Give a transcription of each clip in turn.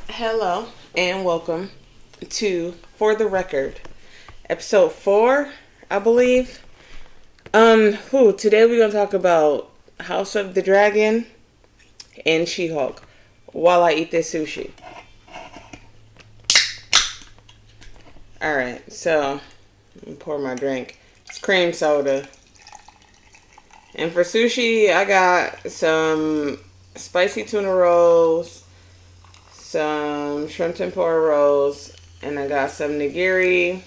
Hello and welcome to For the Record, episode 4, I believe. Today we're gonna talk about House of the Dragon and She-Hulk while I eat this sushi. Alright, so I'm gonna pour my drink. It's cream soda. And for sushi, I got some spicy tuna rolls, some shrimp tempura rolls, and I got some nigiri.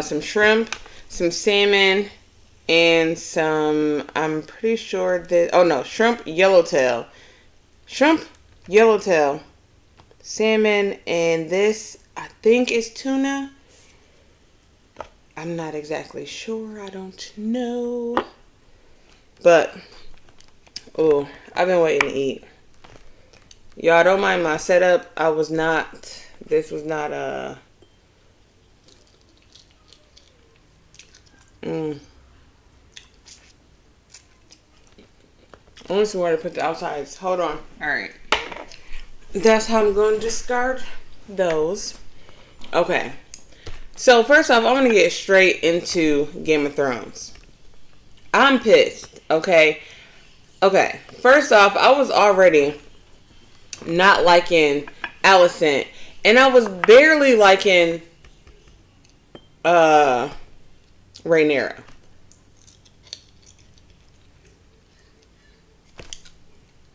Some shrimp, some salmon, and some, I'm pretty sure that, shrimp yellowtail. Shrimp yellowtail, salmon, and this, I think is tuna. I'm not exactly sure. I don't know. But, I've been waiting to eat. Y'all don't mind my setup. This was not a... Only somewhere to put the outsides. Hold on. Alright. That's how I'm going to discard those. Okay. So, first off, I want to get straight into Game of Thrones. I'm pissed, okay? Okay. First off, I was already not liking Alicent. And I was barely liking Rhaenyra.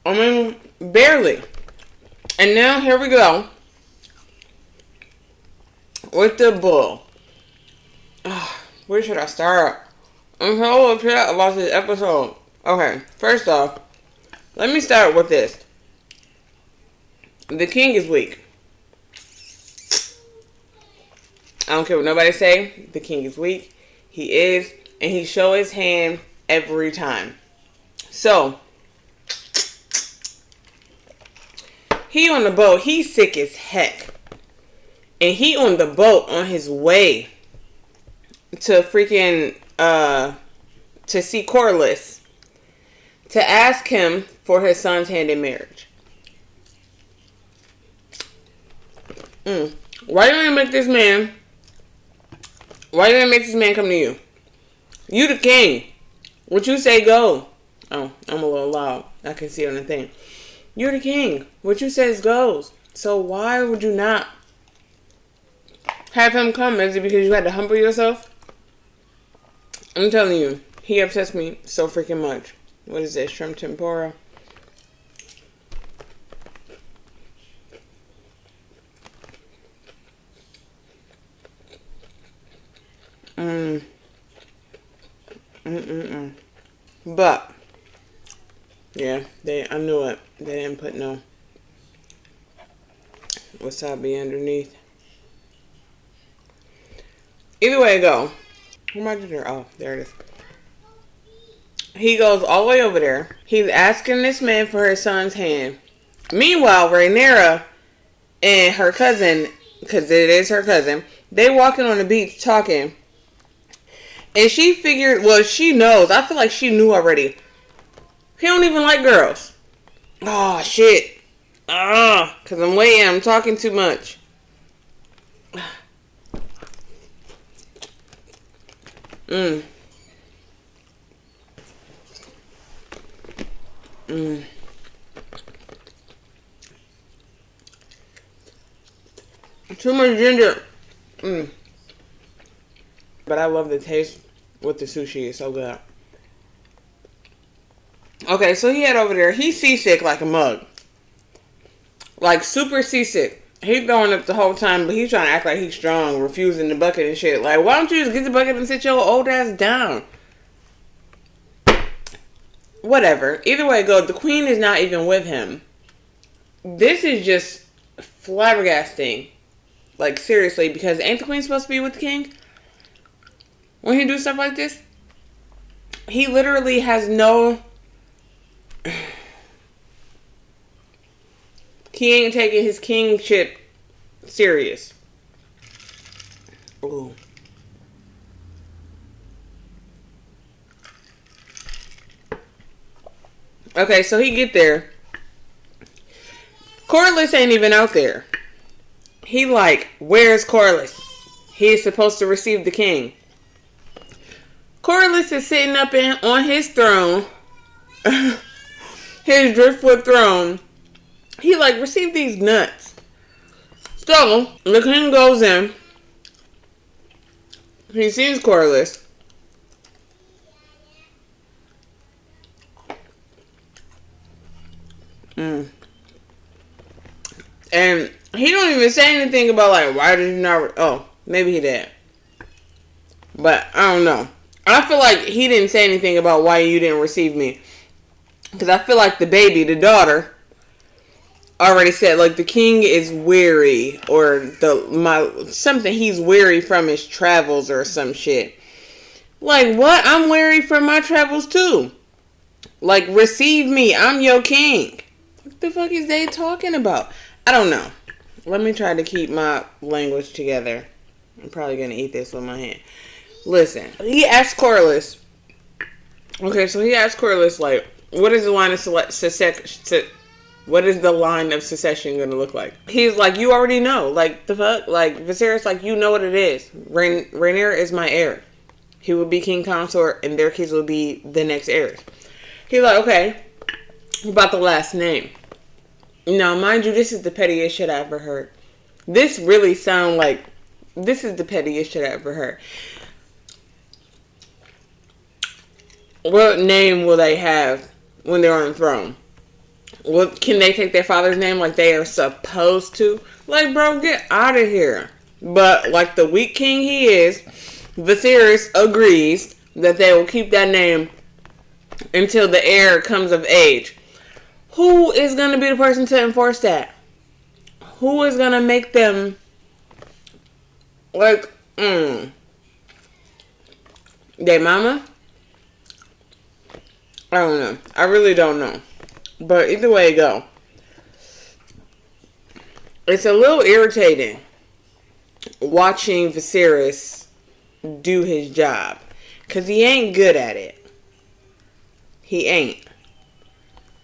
I mean, barely. And now, here we go. With the bull. Where should I start? I'm so upset about this episode. Okay, first off, let me start with this. The king is weak. I don't care what nobody say. The king is weak. He is. And he show his hand every time. So, he on the boat. He's sick as heck. And he on the boat on his way to freaking, to see Corlys. To ask him for his son's hand in marriage. Why you gonna make this man come to you? You the king. What you say go. Oh, I'm a little loud. I can see on the thing. You're the king. What you says goes. So why would you not have him come? Is it because you had to humble yourself? I'm telling you, he upsets me so freaking much. What is this? Shrimp tempura. But, yeah, I knew it. They didn't put no wasabi underneath. Either way it go. Where am I doing? Oh, there it is. He goes all the way over there. He's asking this man for her son's hand. Meanwhile, Rhaenyra and her cousin, because it is her cousin, they walking on the beach talking. And she figured, well, she knows. I feel like she knew already. He don't even like girls. Oh, shit. Because I'm waiting. I'm talking too much. Too much ginger. But I love the taste with the sushi. It's so good. Okay, so he had over there. He's seasick like a mug. Like super seasick. He's throwing up the whole time, but he's trying to act like he's strong, refusing the bucket and shit. Like, why don't you just get the bucket and sit your old ass down? Whatever. Either way it goes, the queen is not even with him. This is just flabbergasting. Like, seriously, because ain't the queen supposed to be with the king? When he do stuff like this? He literally has no... He ain't taking his kingship serious. Ooh. Okay, so he get there. Corlys ain't even out there. He like, where's Corlys? He's supposed to receive the king. Corlys is sitting up on his throne. His driftwood throne. He like, receive these nuts. So, the king goes in. He sees Corlys. And he don't even say anything about like, why did you not... Oh, maybe he did. But I don't know. I feel like he didn't say anything about why you didn't receive me. Because I feel like the baby, the daughter, already said like the king is weary, or something, he's weary from his travels or some shit. Like what? I'm weary from my travels too. Like receive me. I'm your king. What the fuck is they talking about? I don't know. Let me try to keep my language together. I'm probably gonna eat this with my hand. Listen, he asked Corlys. Okay, so he asked Corlys like, what is the line of what is the line of succession going to look like? He's like, you already know. Like, the fuck? Like, Viserys, like, you know what it is. Rhaenyra is my heir. He will be king consort, and their kids will be the next heirs. He's like, okay, about the last name. Now, mind you, this is the pettiest shit I ever heard. This really sound like, this is the pettiest shit I ever heard. What name will they have when they're on the throne? What, can they take their father's name like they are supposed to? Like, bro, get out of here. But, like the weak king he is, Viserys agrees that they will keep that name until the heir comes of age. Who is going to be the person to enforce that? Who is going to make them, like, their mama? I don't know. I really don't know. But either way it go, it's a little irritating watching Viserys do his job. Because he ain't good at it. He ain't.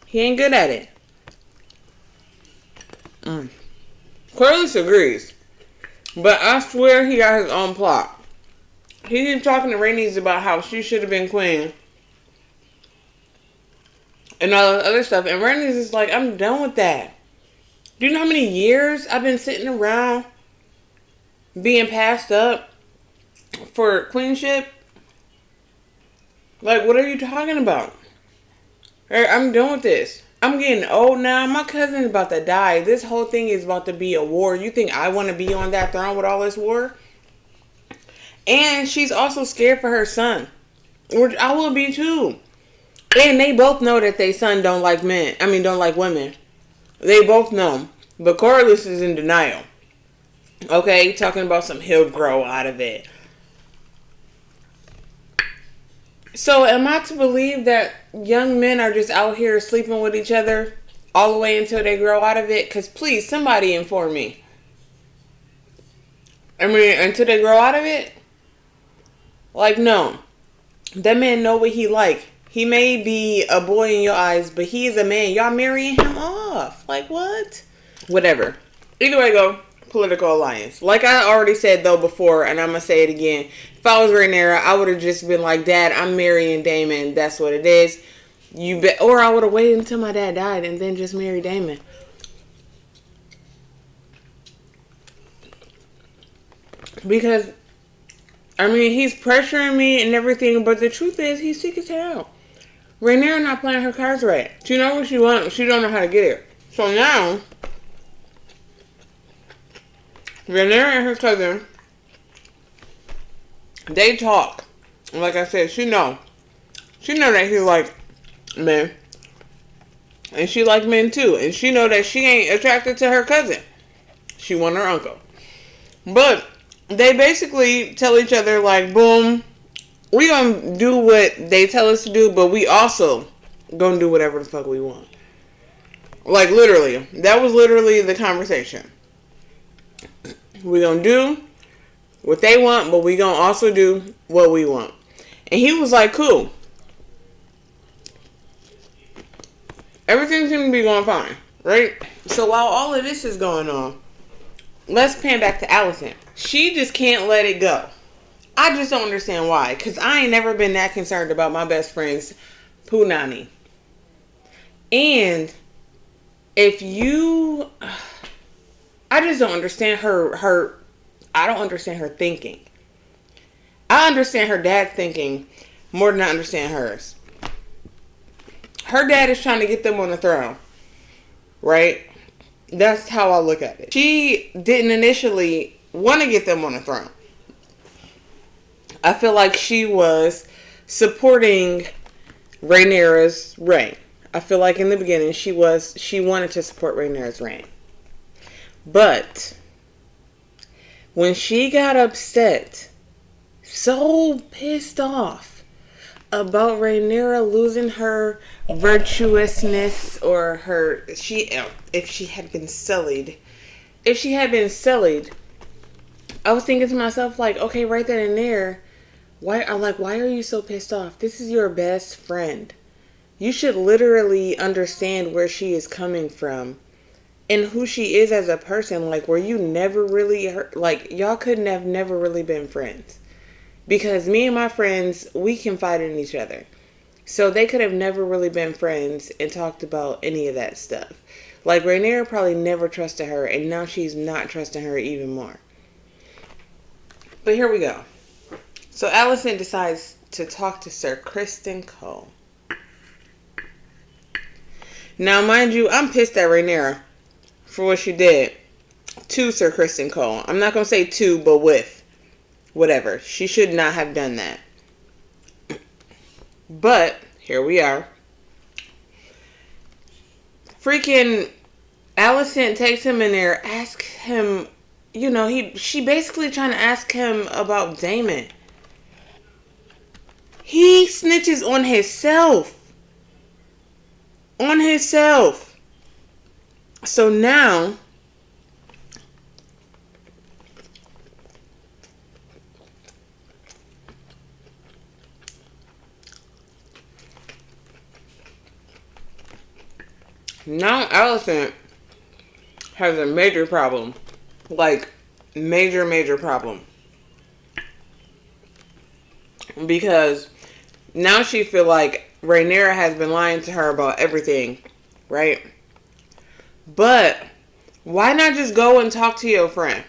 He ain't good at it. Corlys agrees. But I swear he got his own plot. He keeps talking to Rhaenys about how she should have been queen. And all the other stuff. And Rhaenys is like, I'm done with that. Do you know how many years I've been sitting around being passed up for queenship? Like, what are you talking about? I'm done with this. I'm getting old now. My cousin's about to die. This whole thing is about to be a war. You think I want to be on that throne with all this war? And she's also scared for her son. Which I will be too. And they both know that their son don't like men. I mean, don't like women. They both know. But Corlys is in denial. Okay? Talking about some he'll grow out of it. So, am I to believe that young men are just out here sleeping with each other all the way until they grow out of it? Because, please, somebody inform me. I mean, until they grow out of it? Like, no. That man know what he like. He may be a boy in your eyes, but he is a man. Y'all marrying him off. Like, what? Whatever. Either way go, political alliance. Like I already said, though, before, and I'm going to say it again. If I was Rhaenyra, I would have just been like, Dad, I'm marrying Daemon. That's what it is. Or I would have waited until my dad died and then just marry Daemon. Because, I mean, he's pressuring me and everything, but the truth is, he's sick as hell. Rhaenyra not playing her cards right. She knows what she wants. She don't know how to get it. So now, Rhaenyra and her cousin, they talk. Like I said, she know that he like men. And she like men too. And she know that she ain't attracted to her cousin. She want her uncle. But they basically tell each other like, boom, we gonna do what they tell us to do, but we also gonna do whatever the fuck we want. Like, literally. That was literally the conversation. We gonna do what they want, but we gonna also do what we want. And he was like, cool. Everything seems to be going fine, right? So while all of this is going on, let's pan back to Allison. She just can't let it go. I just don't understand why. Because I ain't never been that concerned about my best friend's punani. And if you... I just don't understand her... I don't understand her thinking. I understand her dad's thinking more than I understand hers. Her dad is trying to get them on the throne. Right? That's how I look at it. She didn't initially want to get them on the throne. I feel like she was supporting Rhaenyra's reign. I feel like in the beginning she wanted to support Rhaenyra's reign. But when she got upset, so pissed off about Rhaenyra losing her virtuousness or her if she had been sullied, I was thinking to myself, like, okay, right then and there, why are you so pissed off? This is your best friend. You should literally understand where she is coming from and who she is as a person. Like, were you never really y'all couldn't have never really been friends. Because me and my friends, we confide in each other. So they could have never really been friends and talked about any of that stuff. Like, Rhaenyra probably never trusted her, and now she's not trusting her even more. But here we go. So Alicent decides to talk to Sir Criston Cole. Now, mind you, I'm pissed at Rhaenyra for what she did to Sir Criston Cole. I'm not going to say to, but with. Whatever. She should not have done that. But, here we are. Freaking Alicent takes him in there, asks him, she basically trying to ask him about Daemon. He snitches on himself. So now, Alicent has a major problem. Like, major problem. Because now she feel like Rhaenyra has been lying to her about everything, right? But why not just go and talk to your friend?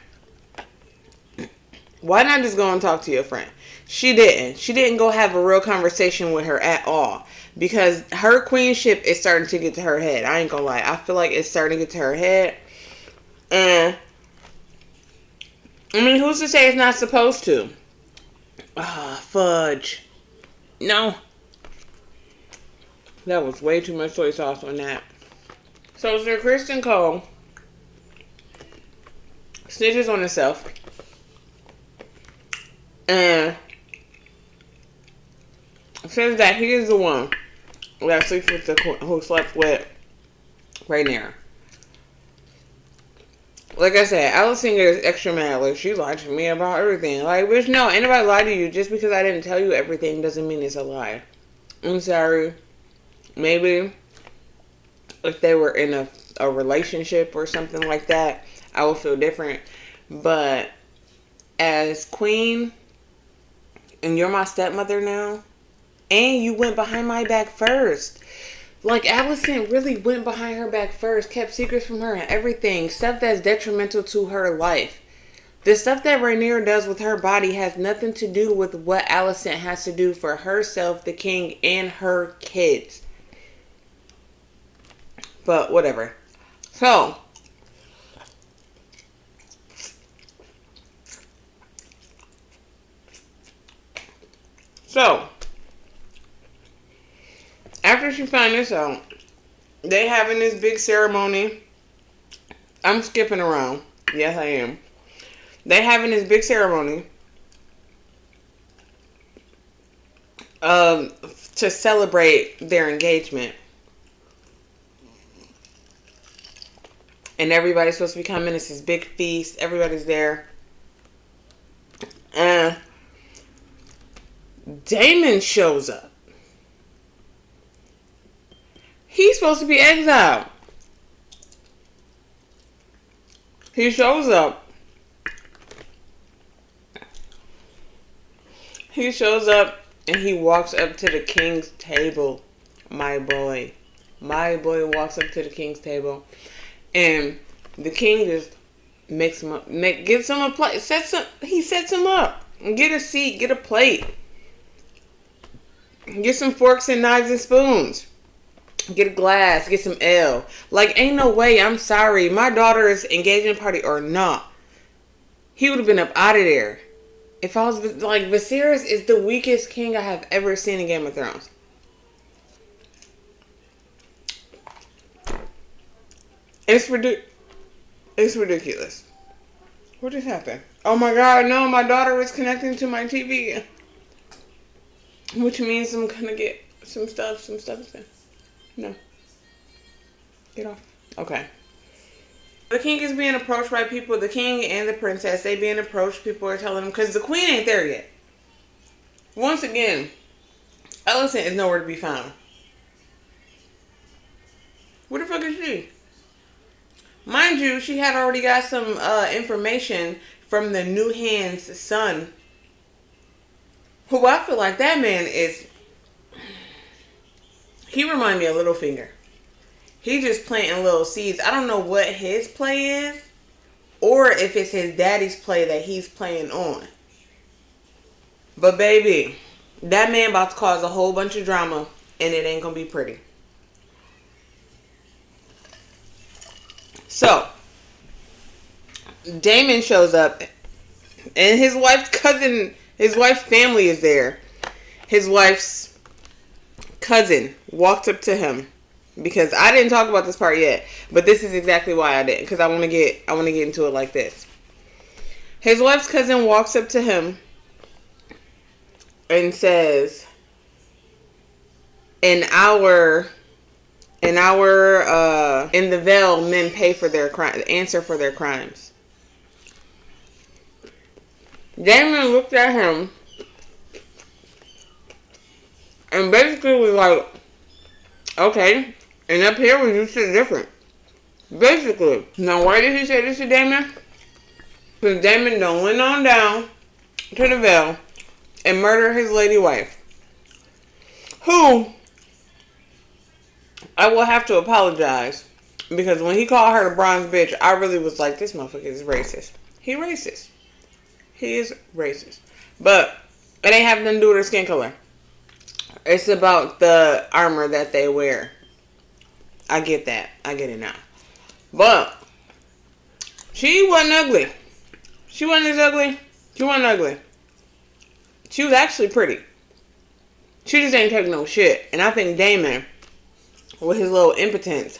She didn't. She didn't go have a real conversation with her at all. Because her queenship is starting to get to her head. I ain't gonna lie. I feel like it's starting to get to her head. And, I mean, who's to say it's not supposed to? Fudge. No. That was way too much soy sauce on that. So Sir Criston Cole snitches on himself. And says that he is the one that sleeps with who slept with Rhaenyra. Like I said, Alicent is extra mad. Like, she lied to me about everything. Like, bitch, no, anybody lied to you. Just because I didn't tell you everything doesn't mean it's a lie. I'm sorry. Maybe if they were in a relationship or something like that, I would feel different. But as queen, and you're my stepmother now, and you went behind my back first. Like, Alicent really went behind her back first, kept secrets from her and everything. Stuff that's detrimental to her life. The stuff that Rhaenyra does with her body has nothing to do with what Alicent has to do for herself, the king, and her kids. But whatever. So, after she found this out, they having this big ceremony. I'm skipping around. Yes, I am. They having this big ceremony to celebrate their engagement. And everybody's supposed to be coming. It's this big feast. Everybody's there. And Daemon shows up. He's supposed to be exiled. He shows up. He shows up and he walks up to the king's table. My boy. My boy walks up to the king's table. And the king just makes him up, gives him a plate. He sets him up. Get a seat, get a plate. Get some forks and knives and spoons. Get a glass, get some ale. Like, ain't no way, I'm sorry. My daughter's engagement party or not. He would have been up out of there. If I was, like, Viserys is the weakest king I have ever seen in Game of Thrones. It's ridiculous. What just happened? Oh my god, no, my daughter is connecting to my TV. Which means I'm gonna get some stuff. No. Get off. Okay. The king is being approached by people. The king and the princess, they being approached. People are telling them, because the queen ain't there yet. Once again, Alicent is nowhere to be found. Where the fuck is she? Mind you, she had already got some information from the New Hand's son. Who I feel like that man is... He remind me of Littlefinger. He just planting little seeds. I don't know what his play is. Or if it's his daddy's play that he's playing on. But baby, that man about to cause a whole bunch of drama. And it ain't gonna be pretty. So, Daemon shows up. And his wife's cousin, his wife's family is there. His wife's cousin walked up to him. Because I didn't talk about this part yet. But this is exactly why I didn't. Because I want to get into it like this. His wife's cousin walks up to him. And says, in the Vale, men pay for their answer for their crimes. Daemon looked at him and basically was like, okay, and up here we do shit different. Basically. Now why did he say this to Daemon? Because Daemon done went on down to the Vale and murdered his lady wife. Who, I will have to apologize. Because when he called her the bronze bitch, I really was like, this motherfucker is racist. He racist. He is racist. But it ain't having nothing to do with her skin color. It's about the armor that they wear. I get that. I get it now. But she wasn't ugly. She wasn't as ugly. She wasn't ugly. She was actually pretty. She just ain't taking no shit. And I think Daemon, with his little impotence,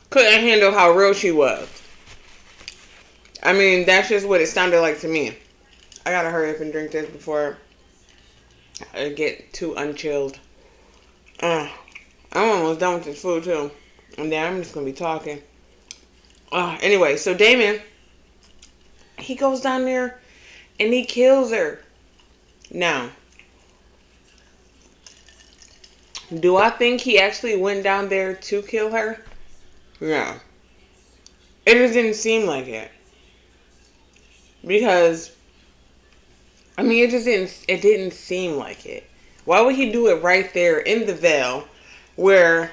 couldn't handle how real she was. I mean, that's just what it sounded like to me. I gotta hurry up and drink this before I get too unchilled. I'm almost done with this food too. And then I'm just gonna be talking. Anyway, so Daemon, he goes down there and he kills her. Now, do I think he actually went down there to kill her? No. It just didn't seem like it. Because, I mean, it didn't seem like it. Why would he do it right there in the Vale where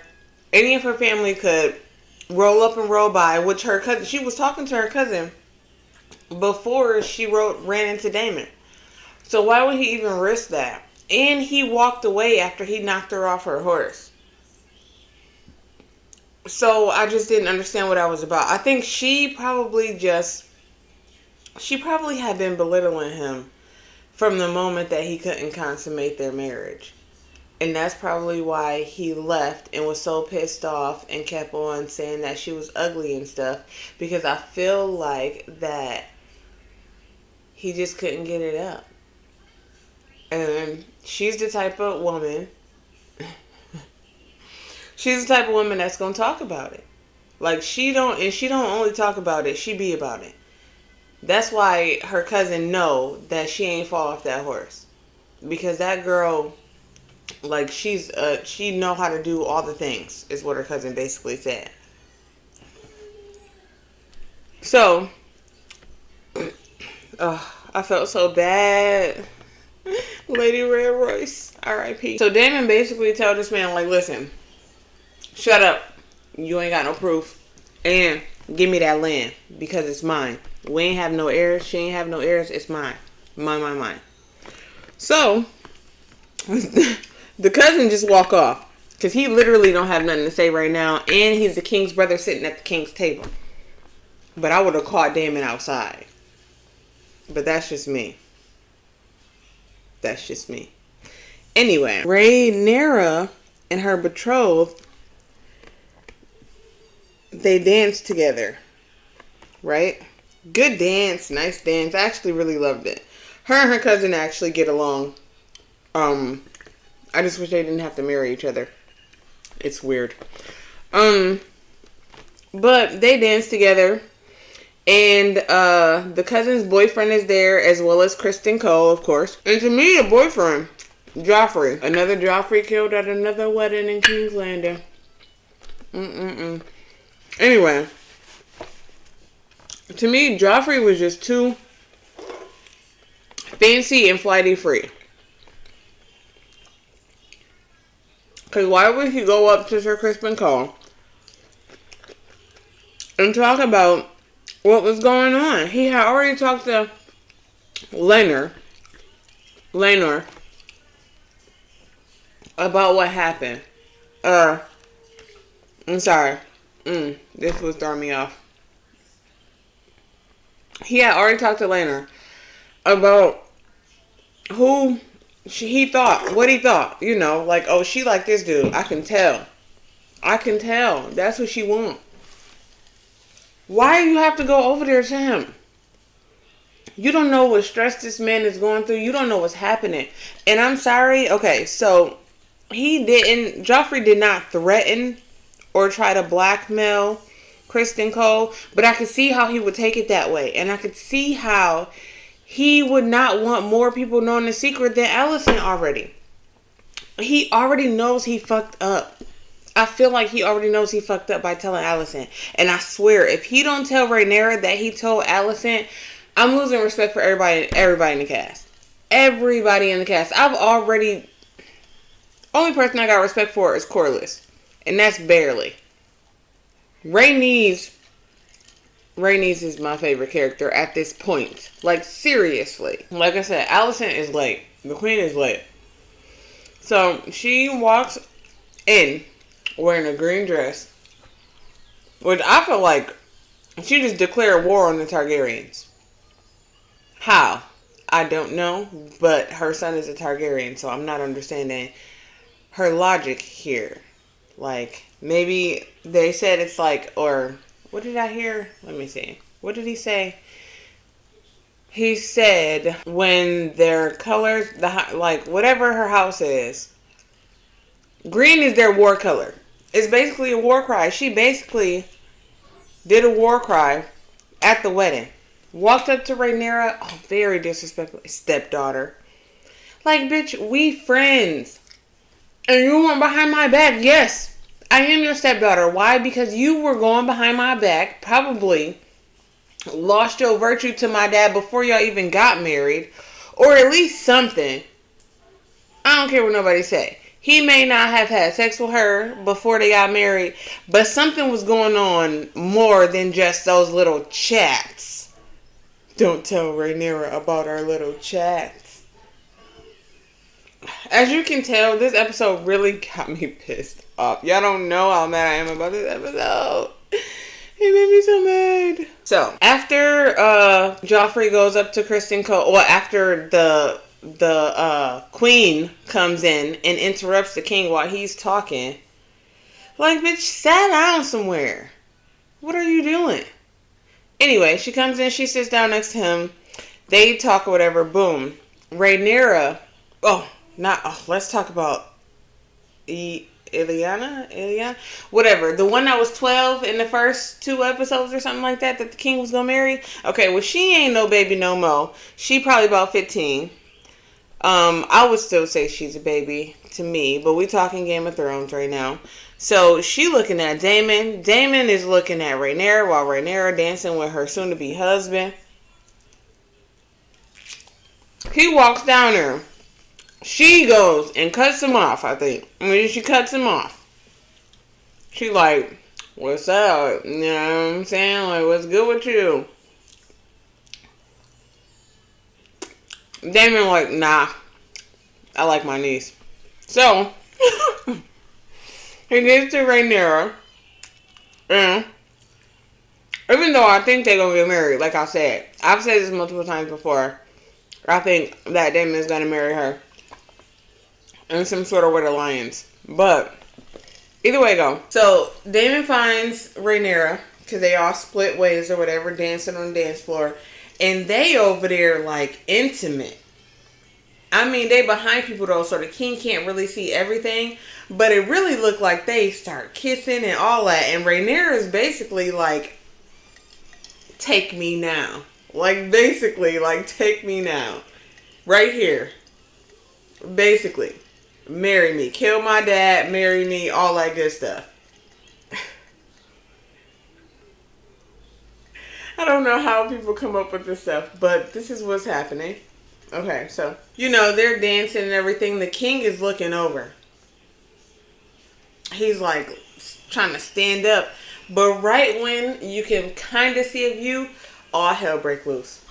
any of her family could roll up and roll by, which her cousin, she was talking to her cousin before she ran into Daemon. So why would he even risk that? And he walked away after he knocked her off her horse. So I just didn't understand what I was about. I think she probably had been belittling him from the moment that he couldn't consummate their marriage. And that's probably why he left and was so pissed off and kept on saying that she was ugly and stuff. Because I feel like that he just couldn't get it up. And she's the type of woman, that's going to talk about it. Like, she don't only talk about it, she be about it. That's why her cousin know that she ain't fall off that horse. Because that girl Like, she know how to do all the things, is what her cousin basically said. So, I felt so bad. Lady Red Royce, R.I.P. So Damon basically told this man, like, listen, shut up. You ain't got no proof. And give me that land because it's mine. We ain't have no heirs. She ain't have no heirs. It's mine. Mine. So, the cousin just walk off. Because he literally don't have nothing to say right now. And he's the king's brother sitting at the king's table. But I would have caught Damon outside. But that's just me. That's just me. Anyway, Rhaenyra and her betrothed, they danced together. Right? Good dance. Nice dance. I actually really loved it. Her and her cousin actually get along. I just wish they didn't have to marry each other. It's weird. But they dance together. And the cousin's boyfriend is there, as well as Criston Cole, of course. And to me, the boyfriend, Joffrey. Another Joffrey killed at another wedding in King's Landing. Anyway. To me, Joffrey was just too fancy and flighty free. Because why would he go up to Sir Criston Cole and talk about what was going on? He had already talked to Laenor about what happened. I'm sorry. This was throwing me off. He had already talked to Laenor about what he thought, you know, like, oh, she like this dude. I can tell. That's what she want. Why do you have to go over there to him? You don't know what stress this man is going through. You don't know what's happening. And I'm sorry. Okay, so Joffrey did not threaten or try to blackmail Criston Cole, but I could see how he would take it that way. And I could see how he would not want more people knowing the secret than Alicent already. He already knows he fucked up. I feel like he already knows he fucked up by telling Alicent. And I swear, if he don't tell Rhaenyra that he told Alicent, I'm losing respect for everybody in the cast. Everybody in the cast. Only person I got respect for is Corlys. And that's barely. Rhaenys is my favorite character at this point. Like, seriously. Like I said, Alicent is late. The queen is late. So, she walks in wearing a green dress. Which I feel like she just declared war on the Targaryens. How? I don't know. But her son is a Targaryen, so I'm not understanding her logic here. Like, maybe they said it's like, or what did I hear? Let me see. What did he say? He said when their colors, like whatever her house is, green is their war color. It's basically a war cry. She basically did a war cry at the wedding. Walked up to Rhaenyra. Oh, very disrespectful. Stepdaughter. Like, bitch, we friends. And you went behind my back. Yes, I am your stepdaughter. Why? Because you were going behind my back. Probably lost your virtue to my dad before y'all even got married. Or at least something. I don't care what nobody say. He may not have had sex with her before they got married, but something was going on more than just those little chats. Don't tell Rhaenyra about our little chats. As you can tell, this episode really got me pissed off. Y'all don't know how mad I am about this episode. It made me so mad. So, after Joffrey goes up to Criston Cole, or after the queen comes in and interrupts the king while he's talking. Like, bitch, sit down somewhere. What are you doing? Anyway, she comes in, she sits down next to him. They talk or whatever, boom. Rhaenyra, let's talk about Ileana? Whatever. The one that was 12 in the first 2 episodes or something like that the king was gonna marry. Okay, well, she ain't no baby no more. She probably about 15. I would still say she's a baby to me, but we talking Game of Thrones right now. So she looking at Daemon. Daemon is looking at Rhaenyra while Rhaenyra dancing with her soon-to-be husband. He walks down there. She goes and cuts him off, I think. I mean, she cuts him off. She like, what's up? You know what I'm saying? Like, what's good with you? Daemon like, nah. I like my niece. So, he gets to Rhaenyra. And even though I think they're going to get married, like I said. I've said this multiple times before. I think that Daemon is going to marry her. In some sort of weird alliance. But, either way go. So, Daemon finds Rhaenyra. Because they all split ways or whatever. Dancing on the dance floor. And they over there like intimate. I mean, they behind people though, so the king can't really see everything. But it really looked like they start kissing and all that. And Rhaenyra is basically like, take me now. Like, basically, like, take me now. Right here. Basically. Marry me. Kill my dad, marry me, all that good stuff. I don't know how people come up with this stuff, but this is what's happening. Okay, so, you know, they're dancing and everything. The king is looking over. He's like trying to stand up. But right when you can kind of see a view, all hell break loose.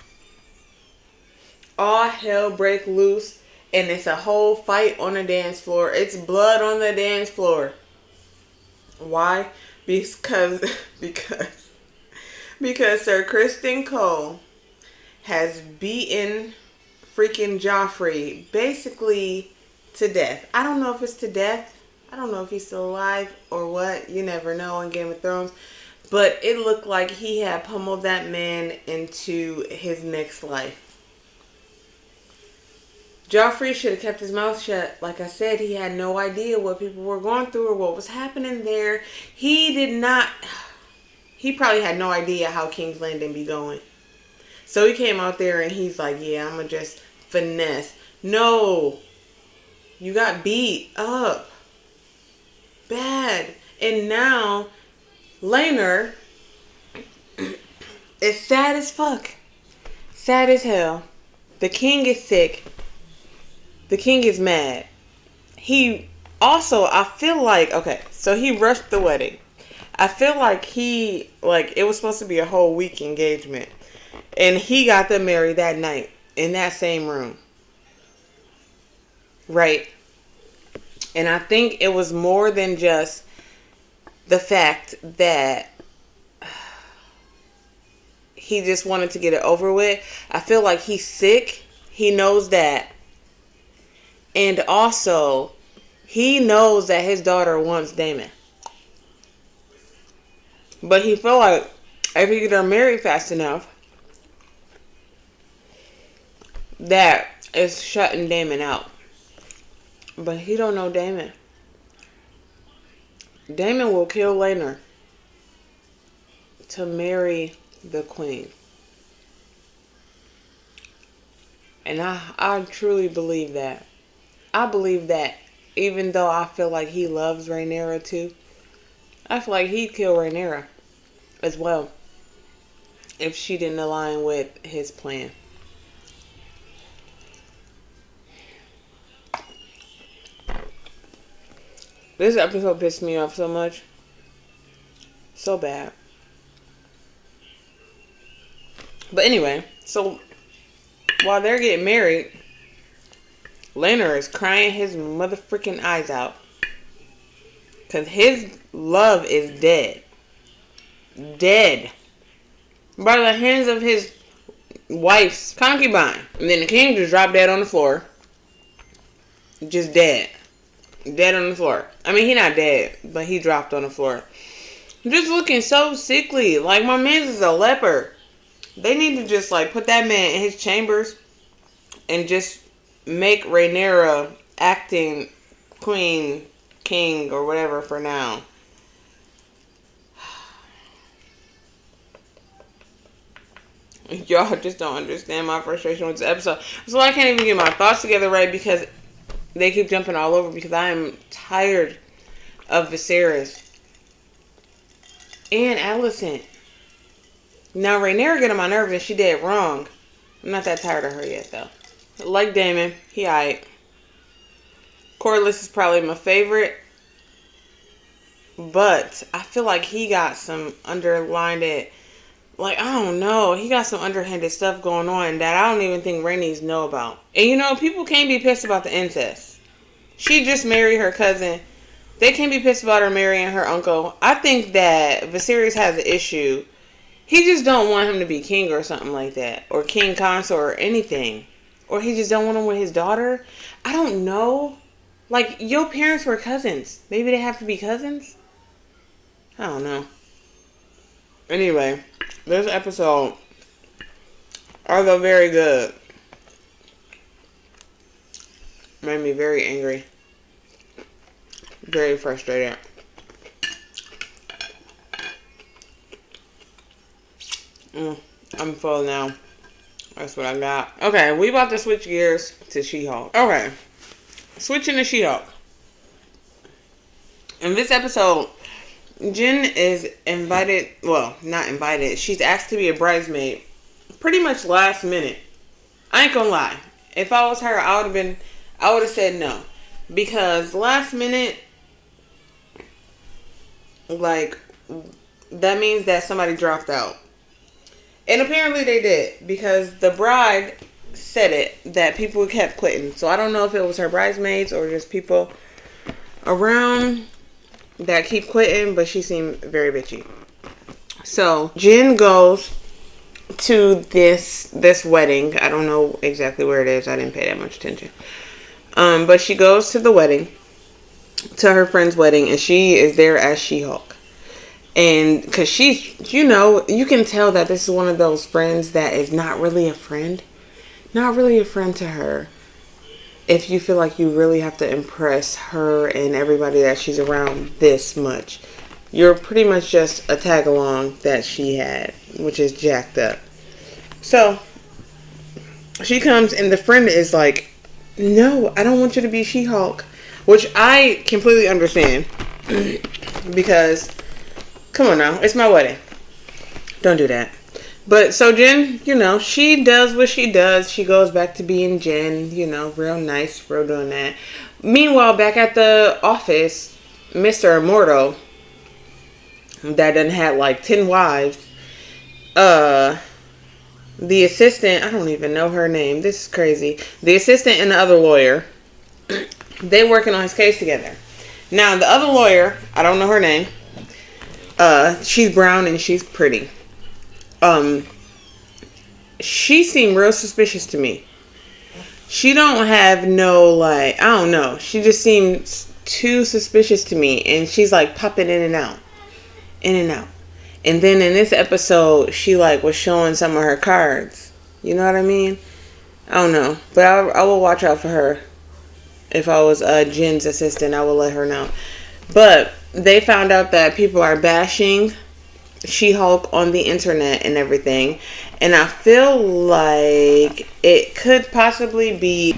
All hell break loose. And it's a whole fight on the dance floor. It's blood on the dance floor. Why? Because Sir Criston Cole has beaten freaking Joffrey basically to death. I don't know if it's to death. I don't know if he's still alive or what. You never know in Game of Thrones. But it looked like he had pummeled that man into his next life. Joffrey should have kept his mouth shut. Like I said, he had no idea what people were going through or what was happening there. He probably had no idea how King's Landing be going. So he came out there and he's like, yeah, I'm going to just finesse. No. You got beat up. Bad. And now, Laenor is sad as fuck. Sad as hell. The king is sick. The king is mad. He also, I feel like, okay, so he rushed the wedding. I feel like it was supposed to be a whole week engagement. And he got them married that night in that same room. Right? And I think it was more than just the fact that he just wanted to get it over with. I feel like he's sick. He knows that. And also, he knows that his daughter wants Daemon. But he felt like if he get her married fast enough, that is shutting Daemon out. But he don't know Daemon. Daemon will kill Laenor to marry the queen. And I truly believe that. I believe that even though I feel like he loves Rhaenyra too, I feel like he'd kill Rhaenyra as well if she didn't align with his plan. This episode pissed me off so much. So bad. But anyway, so while they're getting married, Laenor is crying his motherfucking eyes out. Because his love is dead. Dead. By the hands of his wife's concubine. And then the king just dropped dead on the floor. Just dead. Dead on the floor. I mean, he not dead, but he dropped on the floor. Just looking so sickly. Like, my man's is a leper. They need to just, like, put that man in his chambers and just make Rhaenyra acting queen, king, or whatever for now. Y'all just don't understand my frustration with this episode. So I can't even get my thoughts together right because they keep jumping all over because I am tired of Viserys and Alicent. Now Rhaenyra get on my nerves and she did wrong. I'm not that tired of her yet though. Like Daemon, he aight. Corlys is probably my favorite. But I feel like he got some underlined, like, I don't know. He got some underhanded stuff going on that I don't even think Rhaenys know about. And you know, people can't be pissed about the incest. She just married her cousin. They can't be pissed about her marrying her uncle. I think that Viserys has an issue. He just don't want him to be king or something like that. Or king consort or anything. Or he just don't want him with his daughter. I don't know. Like, your parents were cousins. Maybe they have to be cousins? I don't know. Anyway, this episode, although very good, made me very angry. Very frustrated. I'm full now. That's what I got. Okay, we about to switch gears to She-Hulk. Okay, switching to She-Hulk. In this episode, Jen is invited, well, not invited. She's asked to be a bridesmaid pretty much last minute. I ain't gonna lie. If I was her, I would have said no. Because last minute, like, that means that somebody dropped out. And apparently they did. Because the bride said it, that people kept quitting. So I don't know if it was her bridesmaids or just people around that keep quitting, but she seemed very bitchy. So Jen goes to this wedding. I don't know exactly where it is. I didn't pay that much attention. But she goes to the wedding, to her friend's wedding, and she is there as She-Hulk. And because she's, you know, you can tell that this is one of those friends that is not really a friend. Not really a friend to her. If you feel like you really have to impress her and everybody that she's around this much. You're pretty much just a tag along that she had, which is jacked up. So, she comes and the friend is like, no, I don't want you to be She-Hulk. Which I completely understand. Because, come on now, it's my wedding. Don't do that. But so Jen, you know, she does what she does. She goes back to being Jen, you know, real nice, real doing that. Meanwhile, back at the office, Mr. Immortal, that done had like 10 wives, the assistant, I don't even know her name. This is crazy. The assistant and the other lawyer, they working on his case together. Now, the other lawyer, I don't know her name. She's brown and she's pretty. She seemed real suspicious to me. She don't have no, like, I don't know. She just seems too suspicious to me. And she's like popping in and out. In and out. And then in this episode, she like was showing some of her cards. You know what I mean? I don't know. But I will watch out for her. If I was Jen's assistant, I will let her know. But they found out that people are bashing She-Hulk on the internet and everything. And I feel like it could possibly be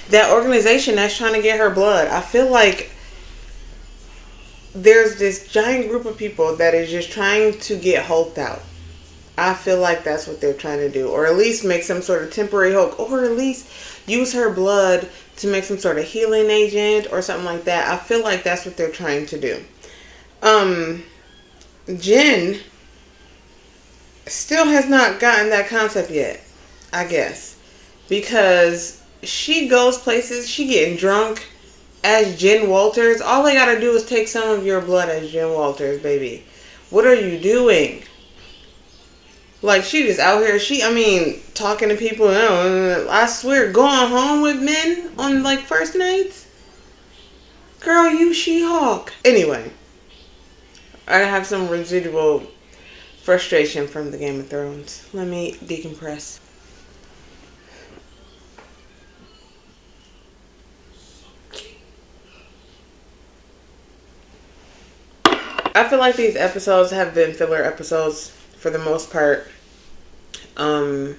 that organization that's trying to get her blood. I feel like there's this giant group of people that is just trying to get Hulked out. I feel like that's what they're trying to do. Or at least make some sort of temporary Hulk. Or at least use her blood to make some sort of healing agent or something like that. I feel like that's what they're trying to do. Jen still has not gotten that concept yet, I guess. Because she goes places, she getting drunk as Jen Walters. All they gotta do is take some of your blood as Jen Walters, baby. What are you doing? Like, she just out here, talking to people. I swear, going home with men on, like, first nights? Girl, you She-Hulk. Anyway, I have some residual frustration from the Game of Thrones. Let me decompress. I feel like these episodes have been filler episodes for the most part. I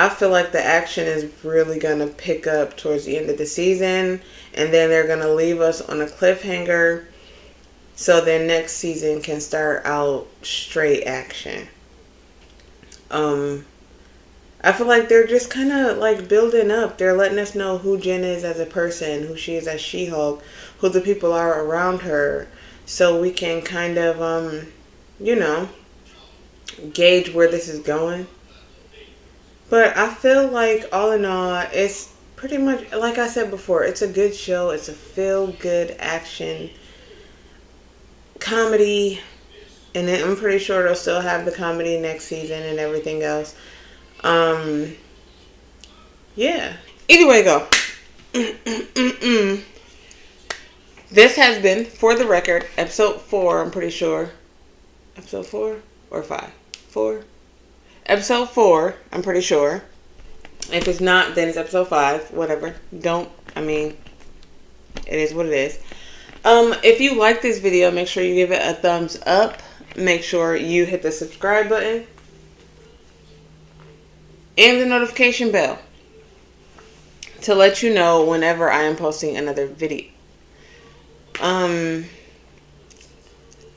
feel like the action is really going to pick up towards the end of the season. And then they're going to leave us on a cliffhanger. So then next season can start out straight action. I feel like they're just kind of like building up. They're letting us know who Jen is as a person, who she is as She-Hulk, who the people are around her. So we can kind of, gauge where this is going. But I feel like all in all, it's pretty much, like I said before, it's a good show. It's a feel-good action comedy. And then I'm pretty sure they'll still have the comedy next season and everything else. Yeah. Anyway, go. This has been, for the record, episode 4, I'm pretty sure. Episode 4 or 5? 4? Episode 4, I'm pretty sure. If it's not, then it's episode 5. Whatever. It is what it is. If you like this video, make sure you give it a thumbs up. Make sure you hit the subscribe button. And the notification bell. To let you know whenever I am posting another video.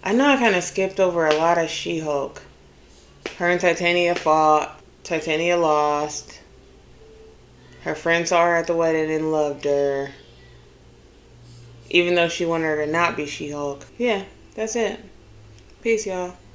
I know I kind of skipped over a lot of She-Hulk. Her and Titania fought. Titania lost. Her friend saw her at the wedding and loved her. Even though she wanted her to not be She-Hulk. Yeah, that's it. Peace, y'all.